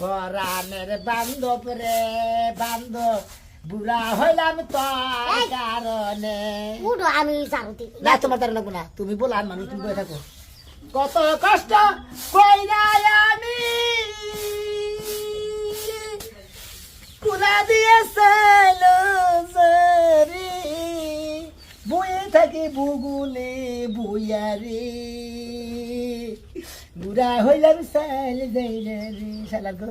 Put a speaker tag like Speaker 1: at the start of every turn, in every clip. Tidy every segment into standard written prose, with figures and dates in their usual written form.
Speaker 1: পরাণের বান্ধব রে বান্ধব বুড়া হইলাম তোর কারণে।
Speaker 2: উঠো আমি জানতে
Speaker 1: না তোমার দ্বারা লাগবো না, তুমি বলো আর মানুষ তুমি বলে থাকো। কত কষ্ট কইরাই আমি কুলা দিয়েছিল জরি বইয়ে থাকি বুগুলি বুয়ারি বুড়া হইলাম সাইল দেইলে রে শালা গো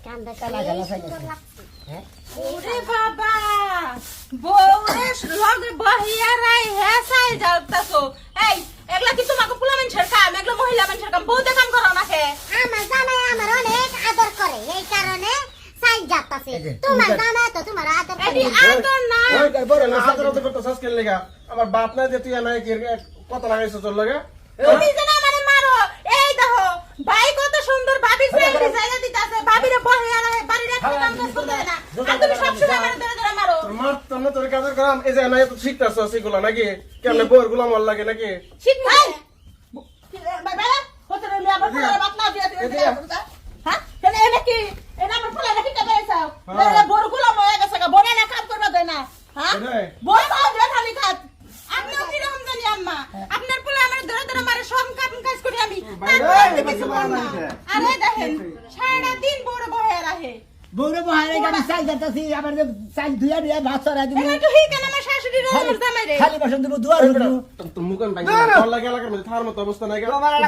Speaker 2: কান্দা
Speaker 1: কালা কালা সাইল
Speaker 2: লাগছে।
Speaker 1: হ্যাঁ
Speaker 3: ওরে বাবা বউরে লগে বহিয়া রাই হেসাই যাওতাছো। এই এগুলা কি তোমাকে পোলা মানুষের কাম, এগুলা মহিলা মানুষের কাম, বউতে কাম করো না কে?
Speaker 2: আমার জামাই আমার অনেক আদর করে, এই কারণে সাইজ যাচ্ছে।
Speaker 1: এই যে,
Speaker 2: তোমার
Speaker 1: তুমি
Speaker 2: জামাই তো তোমার আদর
Speaker 3: এটি
Speaker 2: করে।
Speaker 3: আদর না।
Speaker 4: আমার বাপ নাই যে তুই নাই কত লাগাইছো তোর লগে
Speaker 3: তুমি যেন আমারে মারো। এই দেখো ভাই কত সুন্দর ভাবি ফ্রেন্ড জায়গা দিতাছে, ভাবিরে বহিয়া রাই বাড়ির একটা কাম কাজ করতে দেয় না। আর তুমি সব সময় আমারে ধরে ধরে মারো।
Speaker 4: তোর মার তোমরা তোর কাজ করাম এই যে নাই তো শিখতাছো সেগুলো নাকি কেমনে বউর গুলো আমার লাগে নাকি
Speaker 3: ঠিক নাই ভাই ভাই কত রে আমি আবার পোলা বাপ না দিয়া দিও। হ্যাঁ কেন এটা কি এটা আমার পোলা নাকি কে বেরেছাও? এ বড়গুলো মরে গেছে গা, বড় না কাম করবা দেয় না। হ্যাঁ
Speaker 4: এটাই।
Speaker 3: বড় বাপ দিয়ে খালি কাজ। আপনিও কি রকম জানি আম্মা? আপনার পোলা আমার ধরে ধরে মারে সব কাম কাজ করি আমি। তারপর কিছু করব না। আরে দেখেন সারা দিন বড় বহে রাহে।
Speaker 1: বউরে বহারে আমি চাল যাইতাছি আবার যে চাল ধুইয়া দিয়া ভাত চড়াই দিব
Speaker 3: এটা তো হি কেন আমার শাশুড়ি রোজ জামাই রে।
Speaker 1: খালি বাসন দিব দুয়ার হইব
Speaker 4: তোর মুখ আমি ভাঙি তোর লাগে এলাকার মধ্যে থার মতো অবস্থা নাই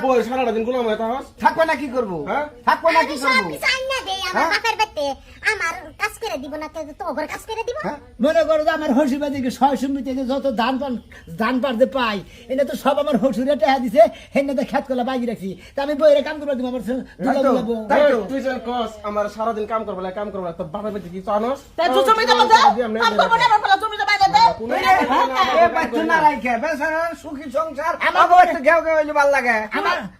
Speaker 4: বউ সারাটা দিন গুলাম হয়ে থাকস
Speaker 5: থাকবো না কি করবো
Speaker 4: হ্যাঁ
Speaker 5: থাকবো না কি
Speaker 2: আমি সব
Speaker 5: করবো
Speaker 2: কিছু আইনা দেই আমার বাপের বাড়িতে, আমার কাজ করে দিব না তো ওর কাজ করে দিব।
Speaker 5: হ্যাঁ?
Speaker 1: মনে করো যে আমার হসিবাদিকে ছয় সমিতি যত ধান পাড়তে পাই এটা তো সব আমার হসুরে টেহা দিছে হেনে তো খেত কলা বাগি রাখছি তা আমি বইরে কাম করবো দিব আমার দুলা দুলা বউ
Speaker 5: তাই তো।
Speaker 4: তুই যেন কস আমার সারাদিন কাম করবো কাম করবো তোর বাপের বাড়িতে কি জানোস
Speaker 3: তা তো জমি জমা দাও। কাম করব না আমার পোলা জমি জমা দাও।
Speaker 5: এ বাচ্চা না রাইখে বেচারা সুখী সংসার আমার একটু ঘেউ ঘেউ হইলে ভাল লাগে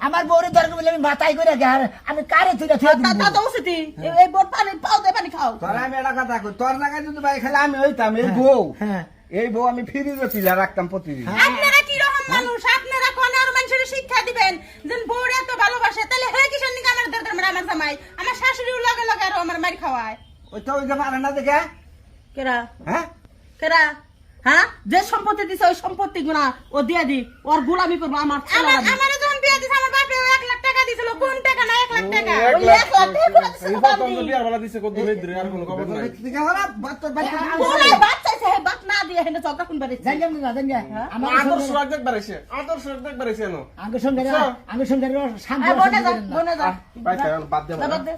Speaker 1: আমার বউরে দরকার বলে আমি মাথায় করে রাখি আর আমি কারে তুই রাখি
Speaker 3: তা তো উচিতই। এই বোট পানি পাও দে পানি খাও।
Speaker 5: তোর আমি একটা কথা কই তোর জায়গায় যদি ভাই খেলে আমি হইতাম এই বউ
Speaker 1: হ্যাঁ
Speaker 5: এই বউ আমি ফ্রিজে পিলা রাখতাম প্রতিদিন
Speaker 3: আপনারা কি রকম মানুষ? আপনারা কোন আর মানুষের শিক্ষা দিবেন যেন বউরে এত ভালোবাসে, তাহলে হে কিসের নিকে আমার দরদর মানে আমার জামাই আমার শাশুড়িও লগে লগে আর আমার মারি খাওয়ায়।
Speaker 5: ওই তো ওই যে পারে না দেখে
Speaker 3: কেরা
Speaker 5: হ্যাঁ
Speaker 3: কেরা? হ্যাঁ যে সম্পত্তি দিছে ওই সম্পত্তি গুনা ও দিয়ে দি, ওর গোলামি করবো আমার আমার যখন বিয়ে দিছে আমার বাপে 1 লাখ টাকা দিছিল। কোন টাকা না 1 লাখ টাকা? ওই 1 লাখ টাকা করে দিছে
Speaker 4: এই
Speaker 3: বাপ
Speaker 4: তো
Speaker 3: দি।
Speaker 4: বিয়ার বেলা দিছে কত দূরে দূরে আর কোনো খবর নাই
Speaker 5: ঠিক আছে না তোর বাচ্চা
Speaker 3: কোনায় বাপ চাইছে হে বাপ না দিয়ে হেনে চক্কা কোন বাড়ি
Speaker 1: জানলাম না জানগা আমার
Speaker 4: আদর্শ দেখবার এসে আদর্শ দেখবার এসে এনো
Speaker 1: আগে সঙ্গে শান্তি
Speaker 3: বনে যা বনে যা
Speaker 4: ভাই বাদ দে
Speaker 3: বাদ দে।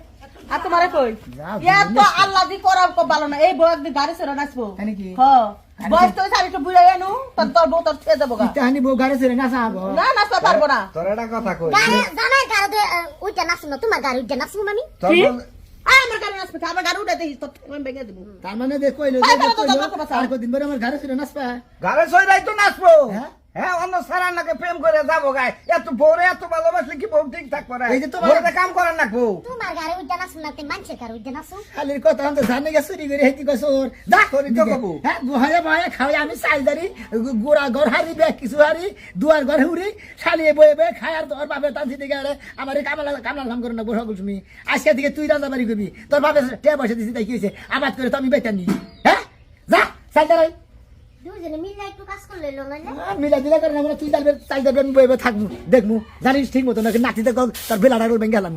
Speaker 3: আর তোমারে কই
Speaker 1: যাও,
Speaker 3: ইয়া তো আল্লাহ দি করার কো ভালো না। এই বউ একদিন গাড়ি ছেড়ে নাচবো।
Speaker 1: তাই নাকি?
Speaker 3: হ্যাঁ বয়স তো আমি একটু বুড়াই আনু তোর বউ তোর ছেড়ে দেবো গা।
Speaker 1: ইতাহানি বউ গাড়ি ছেড়ে না যাবো
Speaker 3: না নাচতে পারবো না।
Speaker 5: তোর একটা কথা কই
Speaker 2: গাড়ি জামাই গাড়ি ওইটা নাচুন না, তোমার গাড়ি ওইটা নাচুন আমি।
Speaker 5: তোর
Speaker 3: কি?
Speaker 5: বল-
Speaker 3: আমার গাড়ি নাচবে, আমার গাড়ি উঠে দিস তোর আমি ভেঙে দেবো।
Speaker 1: তার মানে দেখ কইলো
Speaker 3: ভাই, ভালো তো জমা করবা,
Speaker 1: আর কদিন পরে আমার গাড়ি ছেড়ে নাচবা
Speaker 5: গাড়ি সইরাই তো নাচবো
Speaker 1: হ্যাঁ?
Speaker 5: হ্যাঁ অন্য সারার নাকি প্রেম করে যাবো গায়ে এত বউরে এত ভালোবাসলে কি বউ ঠিক থাকবো রে
Speaker 1: এই যে তোমার-
Speaker 5: বউরে কাম করার না বউ
Speaker 2: তোমার গাড়ি ওইটা নাচুন না, তুই মানুষের গাড়ি ওইটা নাচুন।
Speaker 1: খালির কথা আমি তো জানি গে চুরি করে হেতি কসর দা
Speaker 5: চুরি তো করবো।
Speaker 1: হ্যাঁ বহায়া বহায়া খাওয়া আমি চাইদারি গোড়া ঘর হারি ব্যাগ কিছু হারি দুয়ার ঘর হুরি শালিয়ে বয়ে বয়ে খায় আর তোর বাপের টানছি দিকে আরে আমার কামলা কাম করে না বসা তুমি আজকে থেকে তুই রান্না বাড়ি করবি তোর বাপের টেয়া পয়সা দিছি তাই কি হয়েছে আবাদ করে তো আমি বেতন নি হ্যাঁ যা চাইদারাই
Speaker 2: দুজনে মিলে একটু কাজ করলে এলো না।
Speaker 1: মিলা দিলা করে না তুই চাইবে আমি বয়ে বয়ে থাকবো দেখবো জানিস ঠিক মতো নাকি নাচিতে তোর বেলাটা বেঙ্গে গেলাম